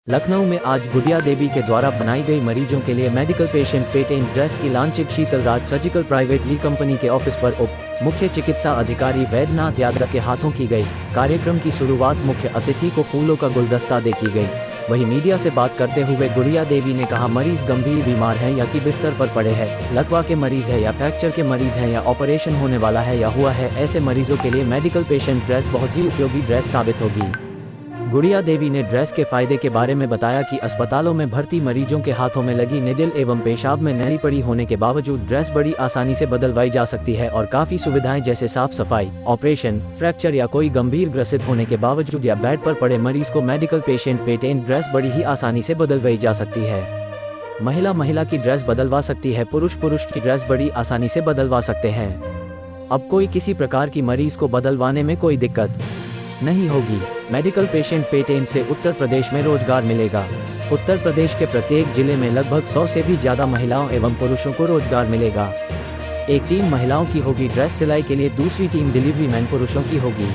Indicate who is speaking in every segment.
Speaker 1: लखनऊ में आज गुड़िया देवी के द्वारा बनाई गई मरीजों के लिए मेडिकल पेशेंट पेटेंट ड्रेस की लॉन्चिंग शीतल राज सर्जिकल प्राइवेट ली कंपनी के ऑफिस पर उप मुख्य चिकित्सा अधिकारी वैद्यनाथ यादव के हाथों की गई। कार्यक्रम की शुरुआत मुख्य अतिथि को फूलों का गुलदस्ता दे की गई। वहीं मीडिया से बात करते हुए गुड़िया देवी ने कहा, मरीज गंभीर बीमार हैं या कि बिस्तर पर पड़े हैं, लकवा के मरीज है या फ्रैक्चर के मरीज हैं या ऑपरेशन होने वाला है या हुआ है, ऐसे मरीजों के लिए मेडिकल पेशेंट ड्रेस बहुत ही उपयोगी ड्रेस साबित होगी। गुड़िया देवी ने ड्रेस के फायदे के बारे में बताया कि अस्पतालों में भर्ती मरीजों के हाथों में लगी निडल एवं पेशाब में नली पड़ी होने के बावजूद ड्रेस बड़ी आसानी से बदलवाई जा सकती है और काफी सुविधाएं जैसे साफ सफाई, ऑपरेशन, फ्रैक्चर या कोई गंभीर ग्रसित होने के बावजूद या बेड पर पड़े मरीज को मेडिकल पेशेंट पेटेंट ड्रेस बड़ी ही आसानी से बदलवाई जा सकती है। महिला की ड्रेस बदलवा सकती है, पुरुष की ड्रेस बड़ी आसानी से बदलवा सकते हैं। अब कोई किसी प्रकार की मरीज को बदलवाने में कोई दिक्कत नहीं होगी। मेडिकल पेशेंट पेटेंट से उत्तर प्रदेश में रोजगार मिलेगा। उत्तर प्रदेश के प्रत्येक जिले में लगभग 100 से भी ज्यादा महिलाओं एवं पुरुषों को रोजगार मिलेगा। एक टीम महिलाओं की होगी ड्रेस सिलाई के लिए, दूसरी टीम डिलीवरी मैन पुरुषों की होगी।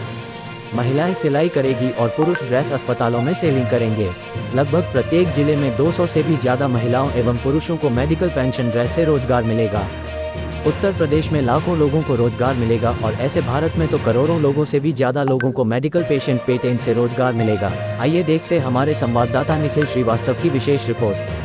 Speaker 1: महिलाएं सिलाई करेगी और पुरुष ड्रेस अस्पतालों में सेलिंग करेंगे। लगभग प्रत्येक जिले में 200 से भी ज्यादा महिलाओं एवं पुरुषों को मेडिकल पेंशन ड्रेस से रोजगार मिलेगा। उत्तर प्रदेश में लाखों लोगों को रोजगार मिलेगा और ऐसे भारत में तो करोड़ों लोगों से भी ज्यादा लोगों को मेडिकल पेशेंट पेटेंट से रोजगार मिलेगा। आइए देखते हमारे संवाददाता निखिल श्रीवास्तव की विशेष रिपोर्ट।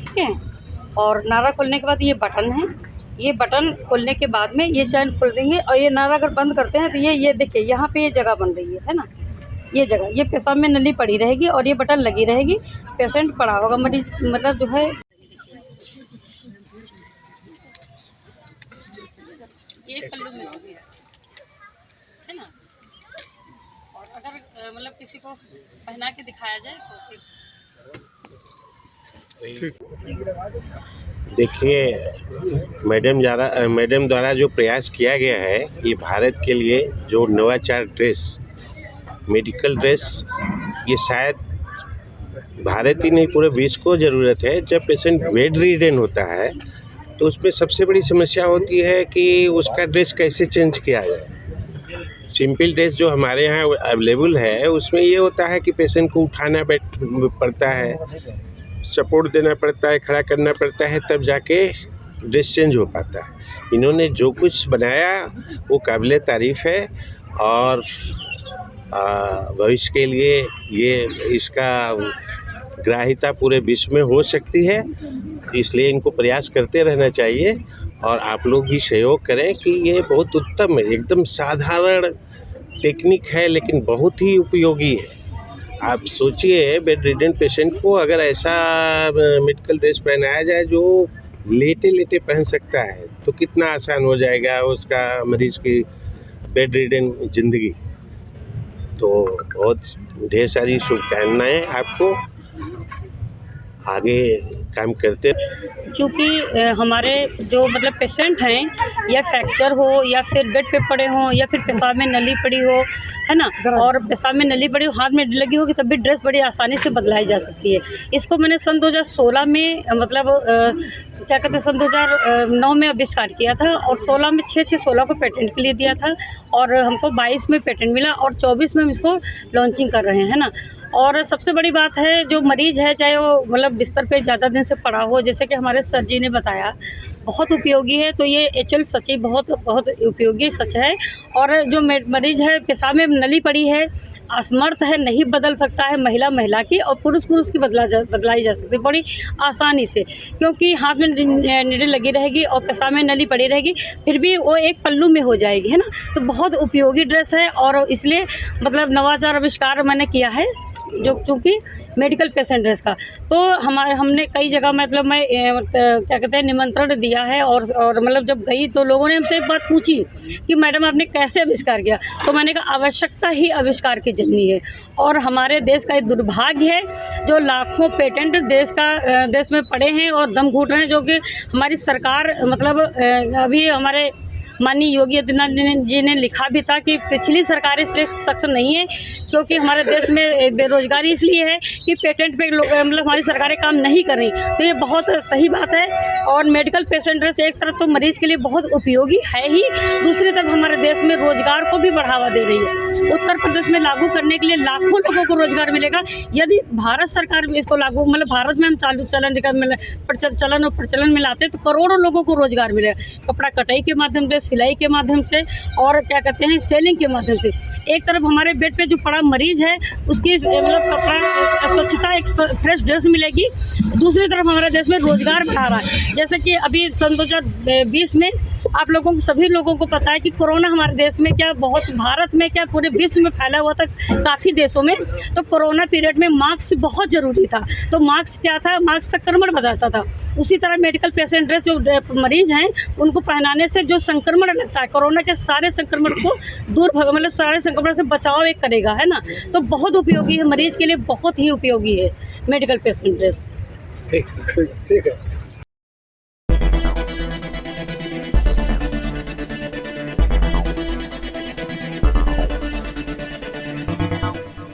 Speaker 2: ठीक है, और नारा खोलने के बाद ये बटन है, ये बटन खोलने के बाद में ये चैन खोल देंगे और ये नारा अगर बंद करते हैं तो ये देखिए यहाँ पे ये जगह बन रही है ना, ये जगह, ये पेशाब में नली पड़ी रहेगी और ये बटन लगी रहेगी। पेशेंट पड़ा होगा, मरीज मतलब जो है ये पल्लू में होगी है ना, और अगर मतलब किसी को पहना के दिखाया जाए तो फिर
Speaker 3: देखिए, मैडम द्वारा जो प्रयास किया गया है, ये भारत के लिए जो नवाचार ड्रेस, मेडिकल ड्रेस, ये शायद भारत ही नहीं पूरे विश्व को ज़रूरत है। जब पेशेंट बेड रिडन होता है तो उसमें सबसे बड़ी समस्या होती है कि उसका ड्रेस कैसे चेंज किया जाए। सिंपल ड्रेस जो हमारे यहाँ अवेलेबल है उसमें ये होता है कि पेशेंट को उठाना पड़ता है, सपोर्ट देना पड़ता है, खड़ा करना पड़ता है, तब जाके ड्रेस चेंज हो पाता है। इन्होंने जो कुछ बनाया वो काबिल तारीफ़ है और भविष्य के लिए ये इसका ग्राह्यता पूरे विश्व में हो सकती है, इसलिए इनको प्रयास करते रहना चाहिए और आप लोग भी सहयोग करें कि ये बहुत उत्तम है। एकदम साधारण टेक्निक है लेकिन बहुत ही उपयोगी है। आप सोचिए, बेड रिडन पेशेंट को अगर ऐसा मेडिकल ड्रेस पहनाया जाए जो लेटे लेटे पहन सकता है तो कितना आसान हो जाएगा उसका मरीज की बेड रिडन ज़िंदगी। तो बहुत ढेर सारी शुभकामनाएं आपको, आगे काम करते।
Speaker 2: चूँकि हमारे जो मतलब पेशेंट हैं, या फ्रैक्चर हो या फिर बेड पे पड़े हों या फिर पेशाब में नली पड़ी हो, है ना, और पेशाब में नली पड़ी हो, हाथ में लगी होगी, तब भी ड्रेस बड़ी आसानी से बदलाई जा सकती है। इसको मैंने सन 2016 में मतलब क्या कहते हैं, सन 2009 में आविष्कार किया था और 16 में 16 को पेटेंट के लिए दिया था और हमको 22 में पेटेंट मिला और 24 में हम इसको लॉन्चिंग कर रहे हैं ना। और सबसे बड़ी बात है, जो मरीज़ है चाहे वो मतलब बिस्तर पे ज़्यादा दिन से पड़ा हो, जैसे कि हमारे सर जी ने बताया, बहुत उपयोगी है। तो ये HL सच्ची बहुत उपयोगी सच है। और जो मरीज़ है पेशाब में नली पड़ी है, असमर्थ है, नहीं बदल सकता है, महिला की और पुरुष की बदलाई जा सकती है बड़ी आसानी से, क्योंकि हाथ में निडल लगी रहेगी और पेशाब में नली पड़ी रहेगी, फिर भी वो एक पल्लू में हो जाएगी, है ना। तो बहुत उपयोगी ड्रेस है और इसलिए मतलब नवाचार आविष्कार मैंने किया है जो चूँकि मेडिकल पेशेंट ड्रेस का। तो हमने कई जगह मतलब मैं क्या कहते हैं निमंत्रण दिया है और मतलब जब गई तो लोगों ने हमसे एक बात पूछी कि मैडम आपने कैसे आविष्कार किया, तो मैंने कहा आवश्यकता ही आविष्कार की जननी है और हमारे देश का एक दुर्भाग्य है जो लाखों पेटेंट देश में पड़े हैं और दम घुट रहे हैं, जो कि हमारी सरकार मतलब अभी हमारे माननीय योगी आदित्यनाथ जी ने लिखा भी था कि पिछली सरकार इसलिए सक्षम नहीं है क्योंकि हमारे देश में बेरोजगारी इसलिए है कि पेटेंट पे लोग मतलब हमारी सरकारें काम नहीं कर रही। तो ये बहुत सही बात है और मेडिकल पेशेंट ड्रेस एक तरफ तो मरीज़ के लिए बहुत उपयोगी है ही, दूसरी तरफ हमारे देश में रोजगार को भी बढ़ावा दे रही है। उत्तर प्रदेश में लागू करने के लिए लाखों लोगों को रोजगार मिलेगा यदि भारत सरकार भी इसको लागू मतलब भारत में हम चलन और प्रचलन में लाते तो करोड़ों लोगों को रोजगार मिलेगा, कपड़ा कटाई के माध्यम से, सिलाई के माध्यम से और क्या कहते हैं सेलिंग के माध्यम से। एक तरफ हमारे बेड पे जो पड़ा मरीज है उसकी मतलब कपड़ा स्वच्छता एक फ्रेश ड्रेस मिलेगी, दूसरी तरफ हमारे देश में रोजगार बढ़ा रहा है। जैसे कि अभी सन 2020 में आप लोगों को सभी लोगों को पता है कि कोरोना हमारे देश में क्या बहुत भारत में क्या पूरे विश्व में फैला हुआ था काफ़ी देशों में। तो कोरोना पीरियड में मास्क बहुत ज़रूरी था, तो मास्क क्या था, मास्क संक्रमण बताता था। उसी तरह मेडिकल पेशेंट ड्रेस जो मरीज़ हैं उनको पहनाने से जो संक्रमण लगता है कोरोना के सारे संक्रमण को दूर मतलब सारे संक्रमण से बचाव एक करेगा, है ना। तो बहुत उपयोगी है, मरीज़ के लिए बहुत ही उपयोगी है मेडिकल पेशेंट ड्रेस।
Speaker 4: ठीक है।